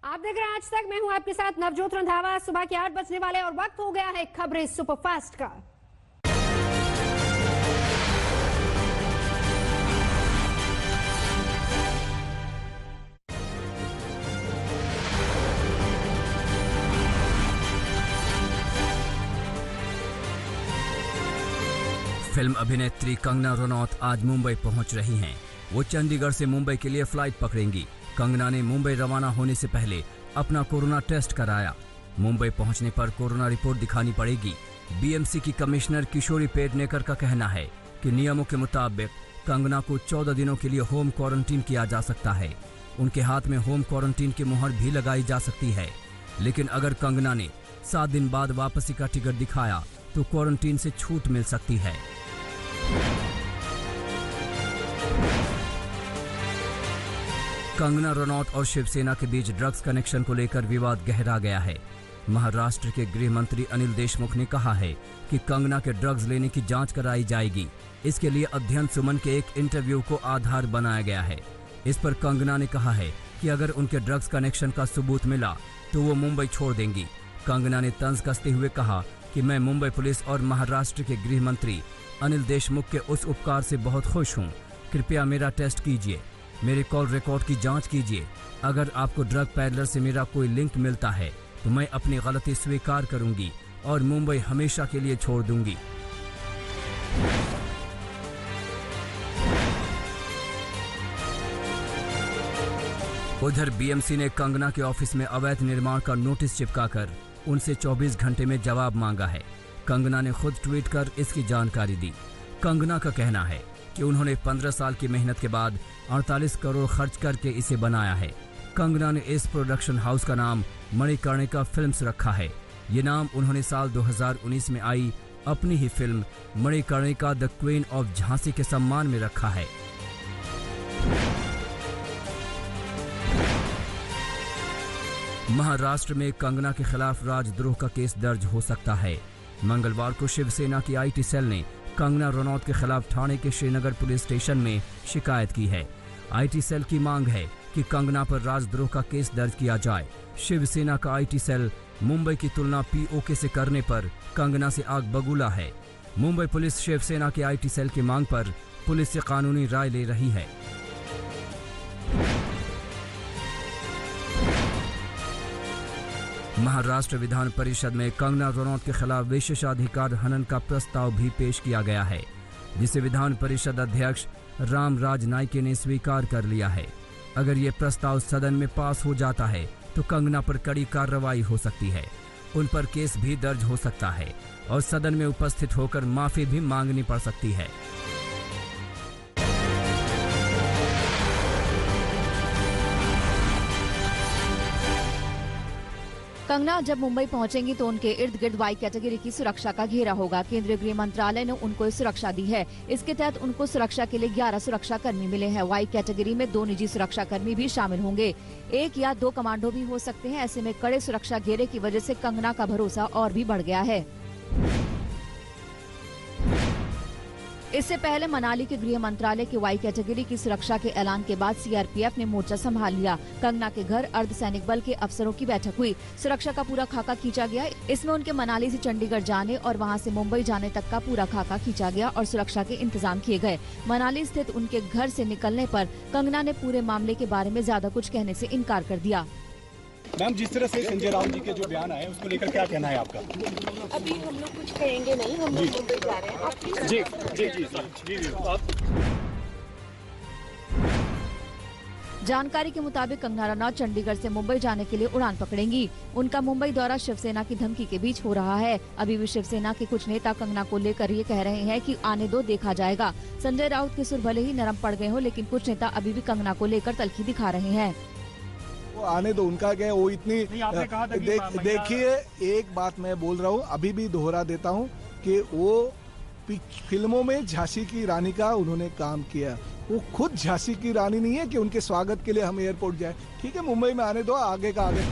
आप देख रहे हैं आज तक। मैं हूं आपके साथ नवजोत रंधावा। सुबह के 8 बजने वाले और वक्त हो गया है खबरें सुपरफास्ट का। फिल्म अभिनेत्री कंगना रनौत आज मुंबई पहुंच रही हैं। वो चंडीगढ़ से मुंबई के लिए फ्लाइट पकड़ेंगी। कंगना ने मुंबई रवाना होने से पहले अपना कोरोना टेस्ट कराया। मुंबई पहुंचने पर कोरोना रिपोर्ट दिखानी पड़ेगी। बीएमसी की कमिश्नर किशोरी पेडनेकर का कहना है कि नियमों के मुताबिक कंगना को 14 दिनों के लिए होम क्वारंटीन किया जा सकता है। उनके हाथ में होम क्वारंटीन की मुहर भी लगाई जा सकती है। लेकिन अगर कंगना ने 7 दिन बाद वापसी का टिकट दिखाया तो क्वारंटीन से छूट मिल सकती है। कंगना रनौत और शिवसेना के बीच ड्रग्स कनेक्शन को लेकर विवाद गहरा गया है। महाराष्ट्र के गृह मंत्री अनिल देशमुख ने कहा है कि कंगना के ड्रग्स लेने की जांच कराई जाएगी। इसके लिए अध्ययन सुमन के एक इंटरव्यू को आधार बनाया गया है। इस पर कंगना ने कहा है कि अगर उनके ड्रग्स कनेक्शन का सबूत मिला तो वो मुंबई छोड़ देंगी। कंगना ने तंज कसते हुए कहा कि मैं मुंबई पुलिस और महाराष्ट्र के गृह मंत्री अनिल देशमुख के उस उपकार से बहुत खुश हूँ। कृपया मेरा टेस्ट कीजिए, मेरे कॉल रिकॉर्ड की जांच कीजिए। अगर आपको ड्रग पैडलर से मेरा कोई लिंक मिलता है तो मैं अपनी गलती स्वीकार करूंगी और मुंबई हमेशा के लिए छोड़ दूंगी। उधर बीएमसी ने कंगना के ऑफिस में अवैध निर्माण का नोटिस चिपकाकर उनसे 24 घंटे में जवाब मांगा है। कंगना ने खुद ट्वीट कर इसकी जानकारी दी। कंगना का कहना है कि उन्होंने 15 साल की मेहनत के बाद 48 करोड़ खर्च करके इसे बनाया है। कंगना ने इस प्रोडक्शन हाउस का नाम मणिकर्णिका फिल्म्स रखा है। ये नाम उन्होंने साल 2019 में आई अपनी ही film Manikarnika the queen of Jhansi के सम्मान में रखा है। महाराष्ट्र में कंगना के खिलाफ राजद्रोह का केस दर्ज हो सकता है। मंगलवार को शिवसेना की आईटी सेल ने कंगना रनौत के खिलाफ ठाणे के श्रीनगर पुलिस स्टेशन में शिकायत की है। आईटी सेल की मांग है कि कंगना पर राजद्रोह का केस दर्ज किया जाए। शिवसेना का आईटी सेल मुंबई की तुलना पीओके से करने पर कंगना से आग बबूला है। मुंबई पुलिस शिवसेना के आईटी सेल की मांग पर पुलिस से कानूनी राय ले रही है। महाराष्ट्र विधान परिषद में कंगना रनौत के खिलाफ विशेषाधिकार हनन का प्रस्ताव भी पेश किया गया है, जिसे विधान परिषद अध्यक्ष रामराज नाईके ने स्वीकार कर लिया है। अगर ये प्रस्ताव सदन में पास हो जाता है तो कंगना पर कड़ी कार्रवाई हो सकती है। उन पर केस भी दर्ज हो सकता है और सदन में उपस्थित होकर माफी भी मांगनी पड़ सकती है। कंगना जब मुंबई पहुंचेंगी तो उनके इर्द गिर्द वाई कैटेगरी की सुरक्षा का घेरा होगा। केंद्रीय गृह मंत्रालय ने उनको सुरक्षा दी है। इसके तहत उनको सुरक्षा के लिए 11 सुरक्षा कर्मी मिले हैं। वाई कैटेगरी में 2 निजी सुरक्षा कर्मी भी शामिल होंगे। 1 या 2 कमांडो भी हो सकते हैं। ऐसे में कड़े सुरक्षा घेरे की वजह से कंगना का भरोसा और भी बढ़ गया है। इससे पहले मनाली के गृह मंत्रालय की वाई कैटेगरी की सुरक्षा के ऐलान के बाद सीआरपीएफ ने मोर्चा संभाल लिया। कंगना के घर अर्धसैनिक बल के अफसरों की बैठक हुई। सुरक्षा का पूरा खाका खींचा गया। इसमें उनके मनाली से चंडीगढ़ जाने और वहां से मुंबई जाने तक का पूरा खाका खींचा गया और सुरक्षा के इंतजाम किए गए। मनाली स्थित उनके घर से निकलने पर कंगना ने पूरे मामले के बारे में ज्यादा कुछ कहने से इनकार कर दिया। मैम, जिस तरह से संजय राउत जी के जो बयान आए उसको लेकर क्या कहना है आपका? अभी हम लोग कुछ कहेंगे नहीं, हम लोग मुंबई जा रहे हैं। आप जी जी जी जी जी आप जानकारी के मुताबिक कंगना रनौत चंडीगढ़ से मुंबई जाने के लिए उड़ान पकड़ेंगी। उनका मुंबई दौरा शिवसेना की धमकी के बीच हो रहा है। अभी भी शिवसेना के कुछ नेता कंगना को लेकर ये कह रहे हैं कि आने दो, देखा जाएगा। संजय राउत के सुर भले ही नरम पड़ गए हो, लेकिन कुछ नेता अभी भी कंगना को लेकर तल्खी दिखा रहे हैं। वो आने दो, उनका क्या है, वो इतनी देखिए, एक बात मैं बोल रहा हूँ, अभी भी दोहरा देता हूँ कि वो फिल्मों में झांसी की रानी का उन्होंने काम किया। वो खुद झांसी की रानी नहीं है कि उनके स्वागत के लिए हम एयरपोर्ट जाए। ठीक है, मुंबई में आने दो, आगे का आगे।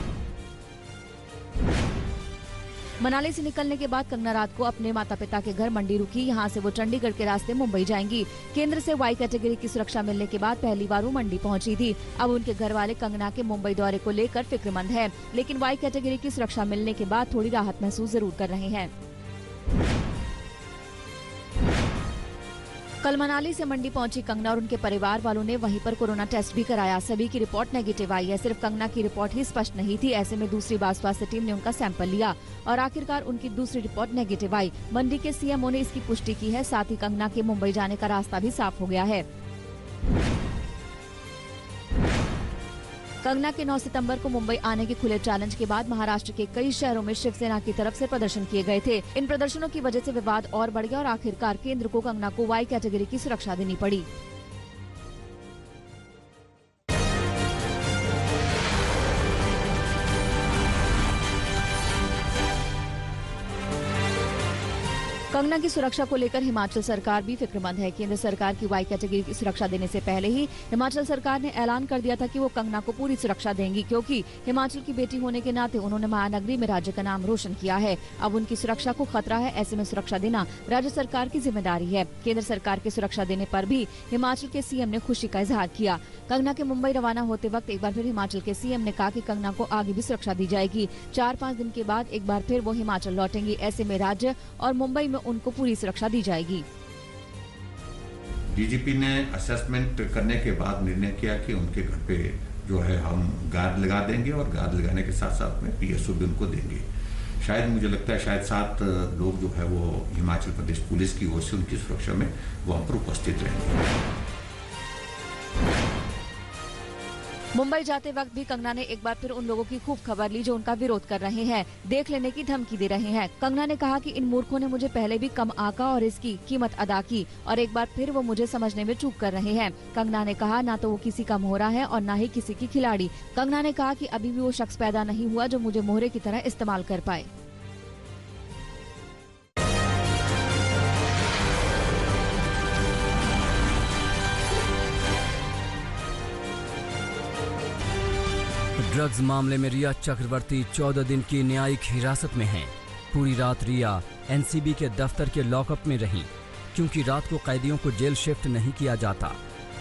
मनाली से निकलने के बाद कंगना रात को अपने माता पिता के घर मंडी रुकी। यहां से वो चंडीगढ़ के रास्ते मुंबई जाएंगी। केंद्र से वाई कैटेगरी की सुरक्षा मिलने के बाद पहली बार वो मंडी पहुंची थी। अब उनके घर वाले कंगना के मुंबई दौरे को लेकर फिक्रमंद है, लेकिन वाई कैटेगरी की सुरक्षा मिलने के बाद थोड़ी राहत महसूस जरूर कर रहे हैं। कल मनाली से मंडी पहुंची कंगना और उनके परिवार वालों ने वहीं पर कोरोना टेस्ट भी कराया। सभी की रिपोर्ट नेगेटिव आई है, सिर्फ कंगना की रिपोर्ट ही स्पष्ट नहीं थी। ऐसे में दूसरी बार स्वास्थ्य टीम ने उनका सैंपल लिया और आखिरकार उनकी दूसरी रिपोर्ट नेगेटिव आई। मंडी के सीएमओ ने इसकी पुष्टि की है। साथ ही कंगना के मुंबई जाने का रास्ता भी साफ हो गया है। कंगना के 9 सितंबर को मुंबई आने के खुले चैलेंज के बाद महाराष्ट्र के कई शहरों में शिवसेना की तरफ से प्रदर्शन किए गए थे। इन प्रदर्शनों की वजह से विवाद और बढ़ गया और आखिरकार केंद्र को कंगना को वाई कैटेगरी की सुरक्षा देनी पड़ी। कंगना की सुरक्षा को लेकर हिमाचल सरकार भी फिक्रमंद है। केंद्र सरकार की वाई कैटेगरी की सुरक्षा देने से पहले ही हिमाचल सरकार ने ऐलान कर दिया था कि वो कंगना को पूरी सुरक्षा देंगी, क्योंकि हिमाचल की बेटी होने के नाते उन्होंने महानगरी में राज्य का नाम रोशन किया है। अब उनकी सुरक्षा को खतरा है, ऐसे में सुरक्षा देना राज्य सरकार की जिम्मेदारी है। केंद्र सरकार की सुरक्षा देने पर भी हिमाचल के सीएम ने खुशी का इजहार किया। कंगना के मुंबई रवाना होते वक्त एक बार फिर हिमाचल के सीएम ने कहा कि कंगना को आगे भी सुरक्षा दी जाएगी। 4-5 दिन के बाद एक बार फिर वो हिमाचल लौटेंगी। ऐसे में राज्य और मुंबई में उनको पूरी सुरक्षा दी जाएगी। डीजीपी ने असेसमेंट करने के बाद निर्णय किया कि उनके घर पे जो है हम गार्ड लगा देंगे और गार्ड लगाने के साथ साथ में पीएसओ भी उनको देंगे। शायद मुझे लगता है शायद 7 लोग जो है वो हिमाचल प्रदेश पुलिस की ओर से उनकी सुरक्षा में वहां पर उपस्थित रहेंगे। मुंबई जाते वक्त भी कंगना ने एक बार फिर उन लोगों की खूब खबर ली जो उनका विरोध कर रहे हैं, देख लेने की धमकी दे रहे हैं। कंगना ने कहा कि इन मूर्खों ने मुझे पहले भी कम आका और इसकी कीमत अदा की और एक बार फिर वो मुझे समझने में चूक कर रहे हैं। कंगना ने कहा ना तो वो किसी का मोहरा है और ना ही किसी की खिलाड़ी। कंगना ने कहा कि अभी भी वो शख्स पैदा नहीं हुआ जो मुझे मोहरे की तरह इस्तेमाल कर पाए। ड्रग्स मामले में रिया चक्रवर्ती 14 दिन की न्यायिक हिरासत में हैं। पूरी रात रिया एनसीबी के दफ्तर के लॉकअप में रहीं, क्योंकि रात को कैदियों को जेल शिफ्ट नहीं किया जाता।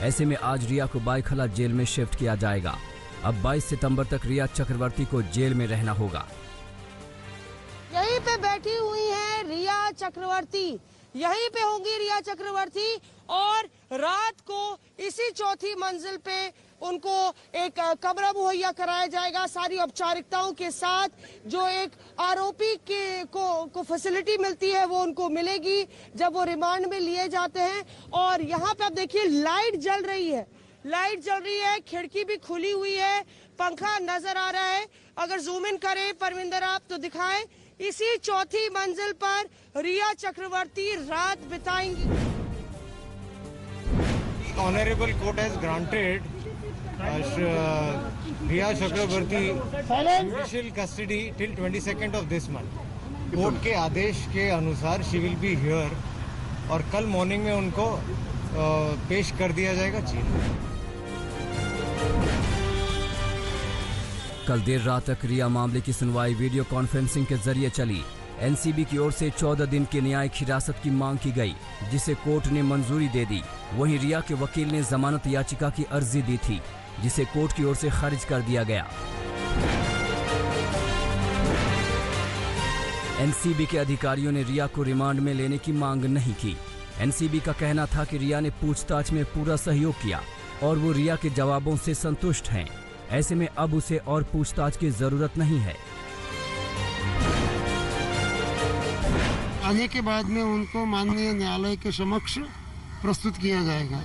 ऐसे में आज रिया को बायखला जेल में शिफ्ट किया जाएगा। अब 22 सितंबर तक रिया चक्रवर्ती को जेल में रहना होगा। यहीं पे बैठी हुई है रिया चक्रवर्ती, यहीं पे होंगी रिया चक्रवर्ती और रात को इसी 4थी मंजिल पे उनको एक कमरा मुहैया कराया जाएगा सारी औपचारिकताओं के साथ। जो एक आरोपी को फैसिलिटी मिलती है वो उनको मिलेगी जब वो रिमांड में लिए जाते हैं। और यहाँ पे आप देखिए लाइट जल रही है, खिड़की भी खुली हुई है, पंखा नजर आ रहा है। अगर जूम इन करें परविंदर आप तो दिखाएं, इसी 4थी मंजिल पर रिया चक्रवर्ती रात बिताएंगी। Honorable court has granted Riya Chakrabarti judicial custody till 22nd of this month. Court के आदेश के अनुसार she will be here और कल मॉर्निंग में उनको पेश कर दिया जाएगा जेल। कल देर रात तक रिया मामले की सुनवाई वीडियो कॉन्फ्रेंसिंग के जरिए चली। एनसीबी की ओर से 14 दिन की न्यायिक हिरासत की मांग की गई, जिसे कोर्ट ने मंजूरी दे दी। वहीं रिया के वकील ने जमानत याचिका की अर्जी दी थी, जिसे कोर्ट की ओर से खारिज कर दिया गया। एनसीबी के अधिकारियों ने रिया को रिमांड में लेने की मांग नहीं की। एनसीबी का कहना था कि रिया ने पूछताछ में पूरा सहयोग किया और वो रिया के जवाबों से संतुष्ट हैं। ऐसे में अब उसे और पूछताछ की जरूरत नहीं है। आने के बाद में उनको माननीय न्यायालय के समक्ष प्रस्तुत किया जाएगा।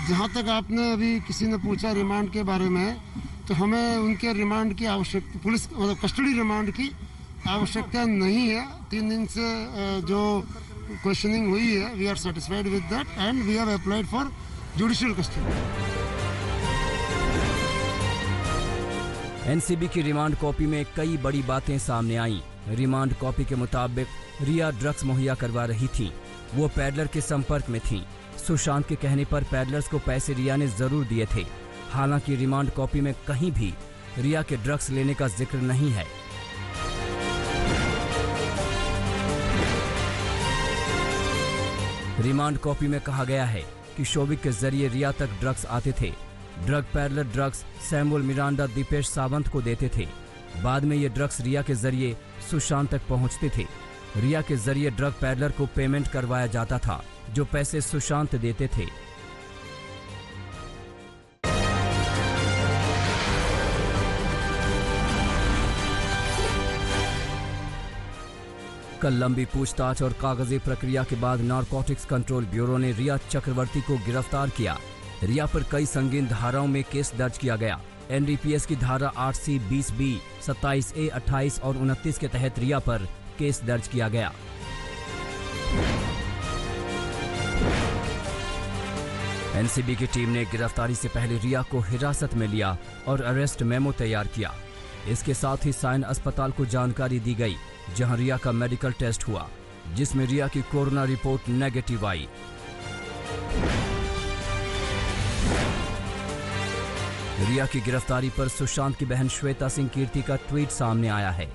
जहाँ तक आपने अभी किसी ने पूछा रिमांड के बारे में, तो हमें उनके रिमांड की आवश्यकता, पुलिस मतलब कस्टडी रिमांड की आवश्यकता नहीं है। 3 दिन से जो क्वेश्चनिंग हुई है, we are satisfied with that and we have applied for judicial custody. NCB की रिमांड कॉपी में कई बड़ी बातें सामने आईं। रिमांड कॉपी के मुताबिक रिया ड्रग्स मुहैया करवा रही थी। वो पैडलर के संपर्क में थी। सुशांत के कहने पर पैडलर्स को पैसे रिया ने जरूर दिए थे। हालांकि रिमांड कॉपी में कहीं भी रिया के ड्रग्स लेने का जिक्र नहीं है। रिमांड कॉपी में कहा गया है कि शोविक के जरिए रिया तक ड्रग्स आते थे। Drug peddler drugs Samuel Miranda Dipesh Sawant को देते थे। बाद में ये ड्रग्स रिया के जरिए सुशांत तक पहुंचते थे। रिया के जरिए ड्रग पैरलर को पेमेंट करवाया जाता था, जो पैसे सुशांत देते थे। कल लंबी पूछताछ और कागजी प्रक्रिया के बाद नारकोटिक्स कंट्रोल ब्यूरो ने रिया चक्रवर्ती को गिरफ्तार किया। रिया पर कई संगीन धाराओं में केस दर्ज किया गया। एनडीपीएस की धारा 8C, 20B, 27A, 28 और 29 के तहत रिया पर केस दर्ज किया गया। एनसीबी की टीम ने गिरफ्तारी से पहले रिया को हिरासत में लिया और अरेस्ट मेमो तैयार किया। इसके साथ ही साइन अस्पताल को जानकारी दी गई, जहां रिया का मेडिकल टेस्ट हुआ, जिसमें रिया की कोरोना रिपोर्ट नेगेटिव आई। रिया की गिरफ्तारी पर सुशांत की बहन श्वेता सिंह कीर्ति का ट्वीट सामने आया है।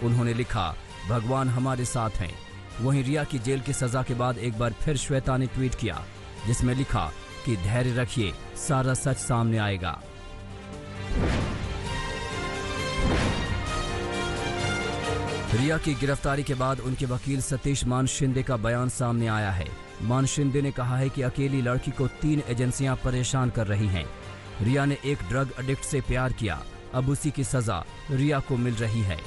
उन्होंने लिखा, भगवान हमारे साथ हैं। वहीं रिया की जेल की सजा के बाद एक बार फिर श्वेता ने ट्वीट किया, जिसमें लिखा कि धैर्य रखिए, सारा सच सामने आएगा। रिया की गिरफ्तारी के बाद उनके वकील सतीश मान शिंदे का बयान सामने आया है। मान शिंदे ने कहा है कि अकेली लड़की को 3 एजेंसियां परेशान कर रही हैं। रिया ने एक ड्रग एडिक्ट से प्यार किया, अब उसी की सजा रिया को मिल रही है।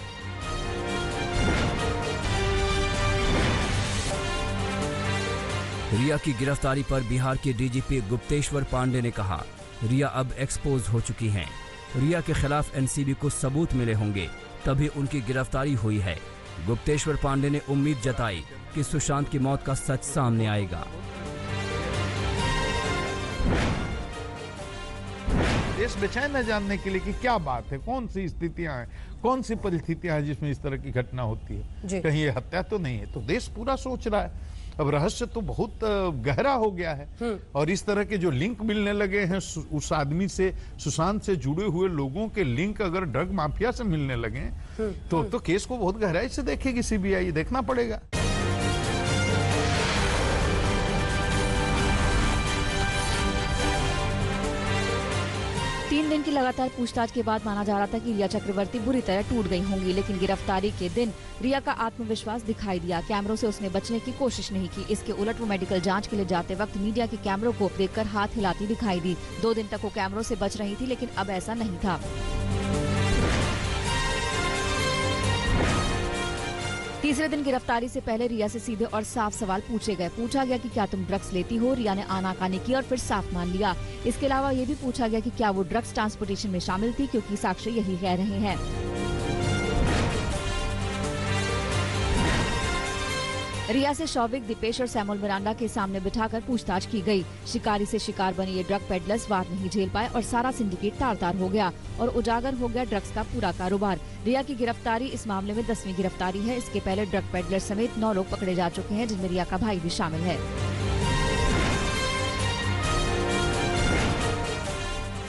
रिया की गिरफ्तारी पर बिहार के डीजीपी गुप्तेश्वर पांडे ने कहा, रिया अब एक्सपोज हो चुकी हैं। रिया के खिलाफ एनसीबी को सबूत मिले होंगे, तभी उनकी गिरफ्तारी हुई है। गुप्तेश्वर पांडे ने उम्मीद जताई कि सुशांत की मौत का सच सामने आएगा। देश बेचैन है जानने के लिए कि क्या बात है, कौन सी स्थितियां हैं, कौन सी परिस्थितियां हैं जिसमें इस तरह की घटना होती है। कहीं ये हत्या तो नहीं है, तो देश पूरा सोच रहा है। अब रहस्य तो बहुत गहरा हो गया है और इस तरह के जो लिंक मिलने लगे हैं उस आदमी से, सुशांत से जुड़े हुए लोगों के लिंक अगर ड्रग माफिया से मिलने लगे तो केस को बहुत गहराई से देखेगी सीबीआई, देखना पड़ेगा। तीन दिन की लगातार पूछताछ के बाद माना जा रहा था कि रिया चक्रवर्ती बुरी तरह टूट गई होंगी, लेकिन गिरफ्तारी के दिन रिया का आत्मविश्वास दिखाई दिया। कैमरों से उसने बचने की कोशिश नहीं की। इसके उलट वो मेडिकल जांच के लिए जाते वक्त मीडिया के कैमरों को देखकर हाथ हिलाती दिखाई दी। 2 दिन तक वो कैमरों से बच रही थी, लेकिन अब ऐसा नहीं था। तीसरे दिन गिरफ्तारी से पहले रिया से सीधे और साफ सवाल पूछे गए। पूछा गया कि क्या तुम ड्रग्स लेती हो। रिया ने आनाकानी की और फिर साफ मान लिया। इसके अलावा ये भी पूछा गया कि क्या वो ड्रग्स ट्रांसपोर्टेशन में शामिल थी, क्योंकि साक्ष्य यही कह रहे हैं। रिया से शौविक, दीपेश और सैमुअल मिरांडा के सामने बिठाकर पूछताछ की गई। शिकारी से शिकार बने ये ड्रग पेडलर्स वार नहीं झेल पाए और सारा सिंडिकेट तार-तार हो गया और उजागर हो गया ड्रग्स का पूरा कारोबार। रिया की गिरफ्तारी इस मामले में 10वीं गिरफ्तारी है। इसके पहले ड्रग पेडलर समेत 9 लोग पकड़े जा चुके हैं, जिनमें रिया का भाई भी शामिल है।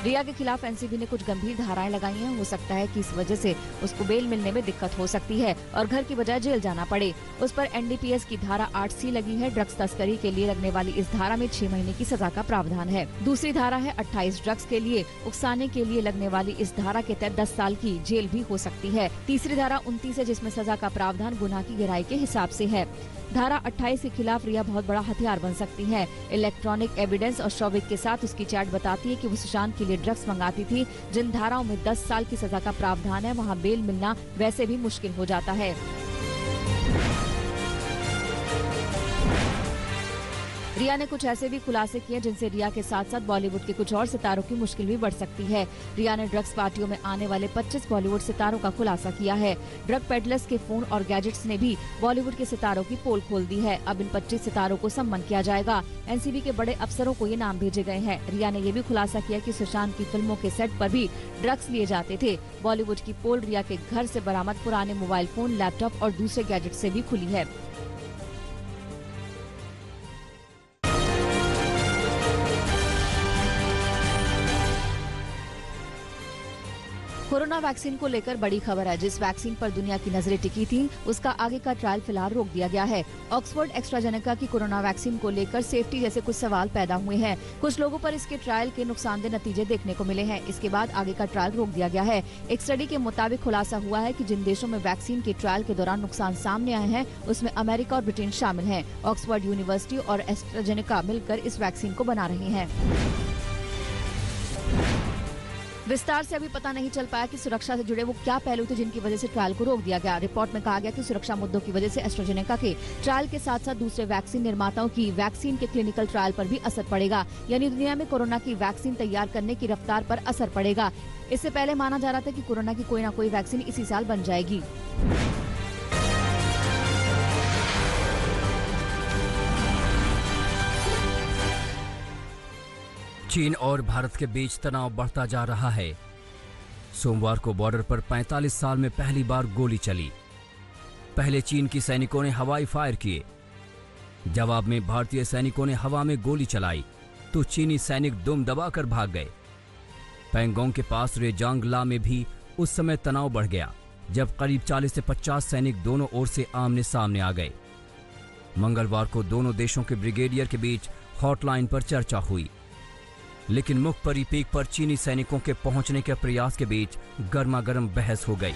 रिया के खिलाफ एनसीबी ने कुछ गंभीर धाराएं लगाई हैं। हो सकता है कि इस वजह से उसको बेल मिलने में दिक्कत हो सकती है और घर की बजाय जेल जाना पड़े। उस पर एनडीपीएस की धारा 8C लगी है। ड्रग्स तस्करी के लिए लगने वाली इस धारा में 6 महीने की सजा का प्रावधान है। दूसरी धारा है 28 ड्रग्स के लिए उकसाने के लिए लगने वाली इस धारा के तहत 10 साल की जेल भी हो सकती है। तीसरी धारा 29 है, जिसमें सजा का प्रावधान गुनाह की गहराई के हिसाब से है। धारा 28 के खिलाफ रिया बहुत बड़ा हथियार बन सकती है। इलेक्ट्रॉनिक एविडेंस और शौविक के साथ उसकी चैट बताती है कि वो सुशांत के लिए ड्रग्स मंगाती थी। जिन धाराओं में 10 साल की सजा का प्रावधान है, वहाँ बेल मिलना वैसे भी मुश्किल हो जाता है। रिया ने कुछ ऐसे भी खुलासे किए जिनसे रिया के साथ साथ बॉलीवुड के कुछ और सितारों की मुश्किल भी बढ़ सकती है। रिया ने ड्रग्स पार्टियों में आने वाले 25 बॉलीवुड सितारों का खुलासा किया है। ड्रग पेडलर्स के फोन और गैजेट्स ने भी बॉलीवुड के सितारों की पोल खोल दी है। अब इन 25 सितारों को सम्मान किया जाएगा। एनसीबी के बड़े अफसरों को ये नाम भेजे गए हैं। रिया ने ये भी खुलासा किया कि सुशांत की फिल्मों के सेट पर भी ड्रग्स लिए जाते थे। बॉलीवुड की पोल रिया के घर से बरामद पुराने मोबाइल फोन, लैपटॉप और दूसरे गैजेट से भी खुली है। कोरोना वैक्सीन को लेकर बड़ी खबर है। जिस वैक्सीन पर दुनिया की नजरें टिकी थी, उसका आगे का ट्रायल फिलहाल रोक दिया गया है। ऑक्सफोर्ड एस्ट्राजेनेका की कोरोना वैक्सीन को लेकर सेफ्टी जैसे कुछ सवाल पैदा हुए हैं। कुछ लोगों पर इसके ट्रायल के नुकसानदेह नतीजे देखने को मिले हैं। इसके बाद आगे का ट्रायल रोक दिया गया है। एक स्टडी के मुताबिक खुलासा हुआ है कि जिन देशों में वैक्सीन के ट्रायल के दौरान नुकसान सामने आए हैं, उसमें अमेरिका और ब्रिटेन शामिल हैं। ऑक्सफोर्ड यूनिवर्सिटी और एस्ट्राजेनेका मिलकर इस वैक्सीन को बना रही हैं। विस्तार से अभी पता नहीं चल पाया कि सुरक्षा से जुड़े वो क्या पहलू थे जिनकी वजह से ट्रायल को रोक दिया गया। रिपोर्ट में कहा गया कि सुरक्षा मुद्दों की वजह से एस्ट्राजेनेका के ट्रायल के साथ साथ दूसरे वैक्सीन निर्माताओं की वैक्सीन के क्लिनिकल ट्रायल पर भी असर पड़ेगा। यानी दुनिया में कोरोना की वैक्सीन तैयार करने की रफ्तार पर असर पड़ेगा। इससे पहले माना जा रहा था कि कोरोना की कोई न कोई वैक्सीन इसी साल बन जाएगी। चीन और भारत के बीच तनाव बढ़ता जा रहा है। सोमवार को बॉर्डर पर 45 साल में पहली बार गोली चली। पहले चीन की सैनिकों ने हवाई फायर किए। जवाब में भारतीय सैनिकों ने हवा में गोली चलाई तो चीनी सैनिक दुम दबाकर भाग गए। पैंगोंग के पास रेजांगला में भी उस समय तनाव बढ़ गया, जब करीब 40 से 50 सैनिक दोनों ओर से आमने सामने आ गए। मंगलवार को दोनों देशों के ब्रिगेडियर के बीच हॉटलाइन पर चर्चा हुई, लेकिन मुखपरी पीक पर चीनी सैनिकों के पहुंचने के प्रयास के बीच गर्मागर्म बहस हो गई।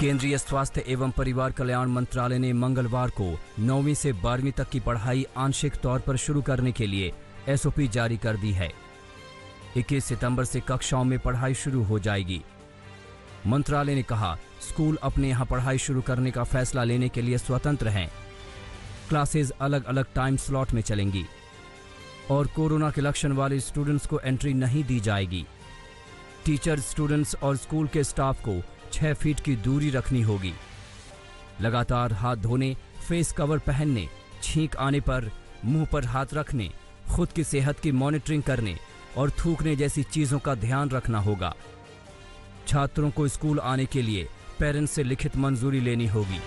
केंद्रीय स्वास्थ्य एवं परिवार कल्याण मंत्रालय ने मंगलवार को 9वीं से 12वीं तक की पढ़ाई आंशिक तौर पर शुरू करने के लिए एसओपी जारी कर दी है। 21 सितंबर से कक्षाओं में पढ़ाई शुरू हो जाएगी। मंत्रालय ने कहा, स्कूल अपने यहां पढ़ाई शुरू करने का फैसला लेने के लिए स्वतंत्र हैं। क्लासेज अलग अलग टाइम स्लॉट में चलेंगी और कोरोना के लक्षण वाले स्टूडेंट्स को एंट्री नहीं दी जाएगी। टीचर्स, स्टूडेंट्स और स्कूल के स्टाफ को 6 फीट की दूरी रखनी होगी। लगातार हाथ धोने, फेस कवर पहनने, छींक आने पर मुंह पर हाथ रखने, खुद की सेहत की मॉनिटरिंग करने और थूकने जैसी चीजों का ध्यान रखना होगा। छात्रों को स्कूल आने के लिए पेरेंट्स से लिखित मंजूरी लेनी होगी।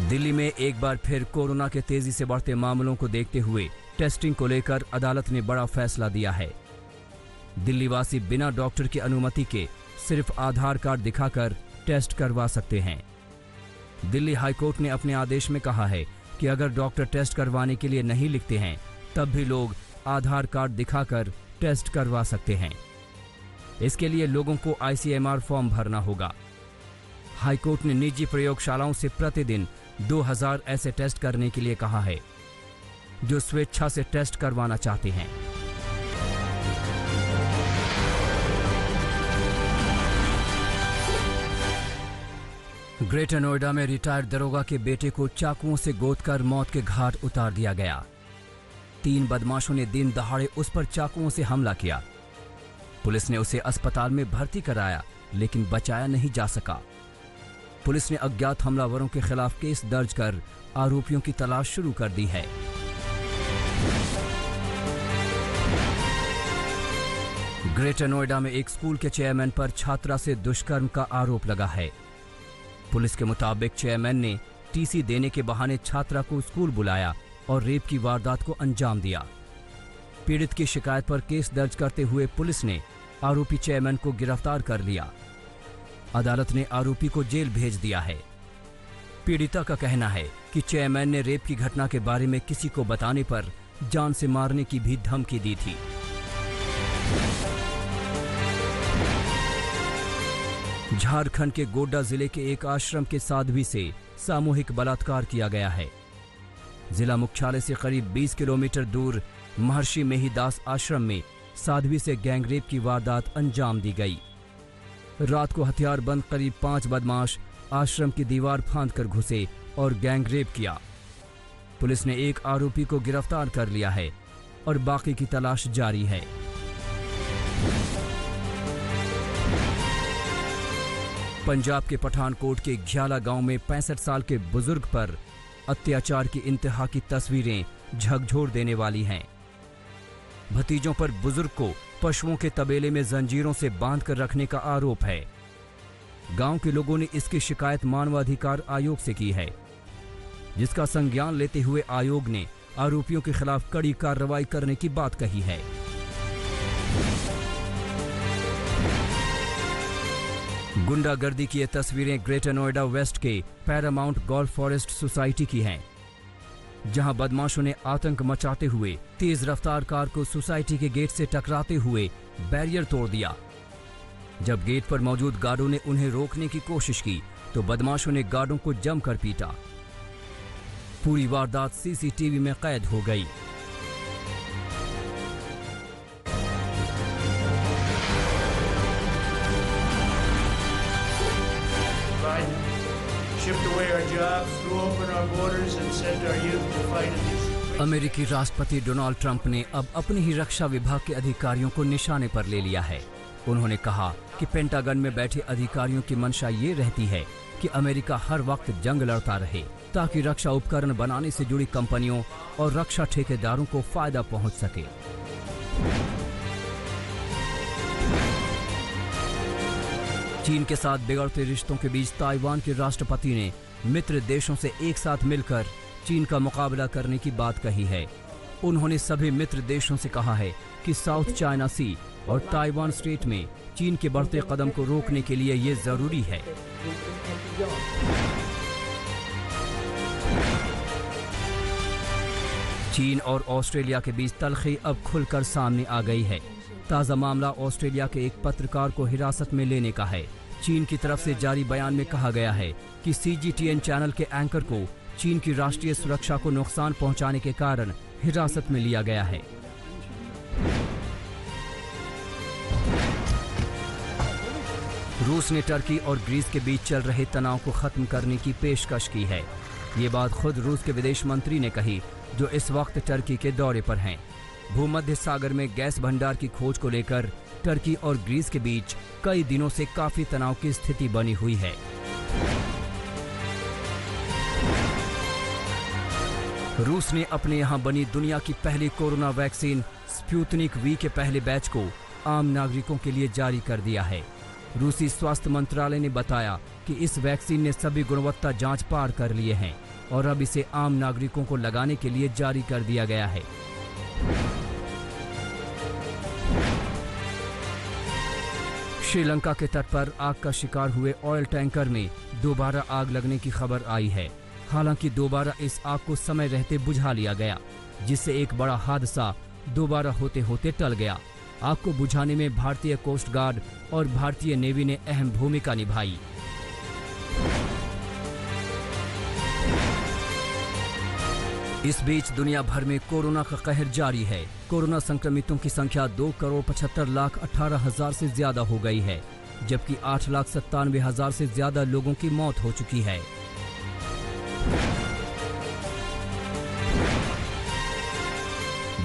दिल्ली में एक बार फिर कोरोना के तेजी से बढ़ते मामलों को देखते हुए टेस्टिंग को लेकर अदालत ने बड़ा फैसला दिया है। दिल्ली वासी बिना डॉक्टर की अनुमति के सिर्फ आधार कार्ड दिखाकर टेस्ट करवा सकते हैं। दिल्ली हाईकोर्ट ने अपने आदेश में कहा है कि अगर डॉक्टर टेस्ट करवाने के लिए नहीं लिखते हैं, तब भी लोग आधार कार्ड दिखाकर टेस्ट करवा सकते हैं। इसके लिए लोगों को ICMR फॉर्म भरना होगा। हाईकोर्ट ने निजी प्रयोगशालाओं से प्रतिदिन 2000 ऐसे टेस्ट करने के लिए कहा है जो स्वेच्छा से टेस्ट करवाना चाहते हैं। ग्रेटर नोएडा में रिटायर्ड दरोगा के बेटे को चाकुओं से गोदकर मौत के घाट उतार दिया गया। 3 बदमाशों ने दिन दहाड़े उस पर चाकुओं से हमला किया। पुलिस ने उसे अस्पताल में भर्ती कराया, लेकिन बचाया नहीं जा सका। पुलिस ने अज्ञात हमलावरों के खिलाफ केस दर्ज कर आरोपियों की तलाश शुरू कर दी है। ग्रेटर नोएडा में एक स्कूल के चेयरमैन पर छात्रा से दुष्कर्म का आरोप लगा है। पुलिस के मुताबिक चेयरमैन ने टीसी देने के बहाने छात्रा को स्कूल बुलाया और रेप की वारदात को अंजाम दिया। पीड़ित की शिकायत पर केस दर्ज करते हुए पुलिस ने आरोपी चेयरमैन को गिरफ्तार कर लिया। अदालत ने आरोपी को जेल भेज दिया है। पीड़िता का कहना है कि चेयरमैन ने रेप की घटना के बारे में किसी को बताने पर जान से मारने की भी धमकी दी थी। झारखंड के गोड्डा जिले के एक आश्रम के साध्वी से सामूहिक बलात्कार किया गया है। जिला मुख्यालय से करीब 20 किलोमीटर दूर महर्षि मेहीदास आश्रम में साध्वी से गैंगरेप की वारदात अंजाम दी गई। रात को हथियारबंद करीब 5 बदमाश आश्रम की दीवार फांदकर घुसे और गैंगरेप किया। पुलिस ने एक आरोपी को गिरफ्तार कर लिया है और बाकी की तलाश जारी है। पंजाब के पठानकोट के घियाला गांव में 65 साल के बुजुर्ग पर अत्याचार की इंतहा की तस्वीरें झकझोर देने वाली हैं। भतीजों पर बुजुर्ग को पशुओं के तबेले में जंजीरों से बांधकर रखने का आरोप है। गांव के लोगों ने इसकी शिकायत मानवाधिकार आयोग से की है। जिसका संज्ञान लेते हुए आयोग ने आरोपियों के खिलाफ कड़ी कार्रवाई करने की बात कही है। गुंडागर्दी की ये तस्वीरें ग्रेटर नोएडा वेस्ट के पैरामाउंट गोल्फ फॉरेस्ट सोसाइटी की हैं, जहां बदमाशों ने आतंक मचाते हुए तेज रफ्तार कार को सोसाइटी के गेट से टकराते हुए बैरियर तोड़ दिया। जब गेट पर मौजूद गार्डों ने उन्हें रोकने की कोशिश की तो बदमाशों ने गार्डों को जमकर पीटा। पूरी वारदात सीसीटीवी में कैद हो गई। अमेरिकी राष्ट्रपति डोनाल्ड ट्रंप ने अब अपनी ही रक्षा विभाग के अधिकारियों को निशाने पर ले लिया है। उन्होंने कहा कि पेंटागन में बैठे अधिकारियों की मंशा ये रहती है कि अमेरिका हर वक्त जंग लड़ता रहे ताकि रक्षा उपकरण बनाने से जुड़ी कंपनियों और रक्षा ठेकेदारों को फायदा पहुंच सके। चीन के साथ बिगड़ते रिश्तों के बीच ताइवान के राष्ट्रपति ने मित्र देशों से एक साथ मिलकर चीन का मुकाबला करने की बात कही है। उन्होंने सभी मित्र देशों से कहा है कि साउथ चाइना सी और ताइवान स्ट्रेट में चीन के बढ़ते कदम को रोकने के लिए ये जरूरी है। चीन और ऑस्ट्रेलिया के बीच तलखी अब खुलकर सामने आ गई है। ताज़ा मामला ऑस्ट्रेलिया के एक पत्रकार को हिरासत में लेने का है। चीन की तरफ से जारी बयान में कहा गया है कि CGTN चैनल के एंकर को चीन की राष्ट्रीय सुरक्षा को नुकसान पहुंचाने के कारण हिरासत में लिया गया है। रूस ने टर्की और ग्रीस के बीच चल रहे तनाव को खत्म करने की पेशकश की है। ये बात खुद रूस के विदेश मंत्री ने कही, जो इस वक्त टर्की के दौरे पर हैं। भूमध्य सागर में गैस भंडार की खोज को लेकर टर्की और ग्रीस के बीच कई दिनों से काफी तनाव की स्थिति बनी हुई है। रूस ने अपने यहां बनी दुनिया की पहली कोरोना वैक्सीन स्पुतनिक वी के पहले बैच को आम नागरिकों के लिए जारी कर दिया है। रूसी स्वास्थ्य मंत्रालय ने बताया कि इस वैक्सीन ने सभी गुणवत्ता जांच पार कर लिए हैं और अब इसे आम नागरिकों को लगाने के लिए जारी कर दिया गया है। श्रीलंका के तट पर आग का शिकार हुए ऑयल टैंकर में दोबारा आग लगने की खबर आई है। हालांकि दोबारा इस आग को समय रहते बुझा लिया गया, जिससे एक बड़ा हादसा दोबारा होते होते टल गया। आग को बुझाने में भारतीय कोस्ट गार्ड और भारतीय नेवी ने अहम भूमिका निभाई। इस बीच दुनिया भर में कोरोना का कहर जारी है। कोरोना संक्रमितों की संख्या 2,75,18,000 से ज्यादा हो गई है, जबकि 8,97,000 से ज्यादा लोगों की मौत हो चुकी है।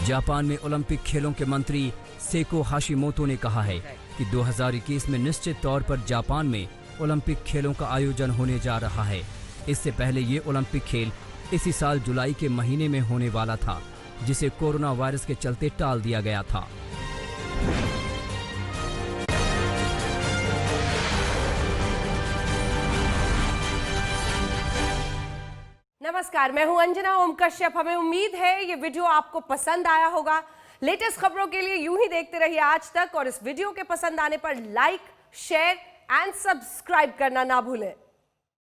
जापान में ओलंपिक खेलों के मंत्री सेको हाशिमोतो ने कहा है कि 2021 में निश्चित तौर पर जापान में ओलंपिक खेलों का आयोजन होने जा रहा है। इससे पहले ये ओलंपिक खेल इसी साल जुलाई के महीने में होने वाला था, जिसे कोरोना वायरस के चलते टाल दिया गया था। नमस्कार, मैं हूं अंजना ओम कश्यप। हमें उम्मीद है ये वीडियो आपको पसंद आया होगा। लेटेस्ट खबरों के लिए यूं ही देखते रहिए आज तक, और इस वीडियो के पसंद आने पर लाइक, शेयर एंड सब्सक्राइब करना ना भूलें।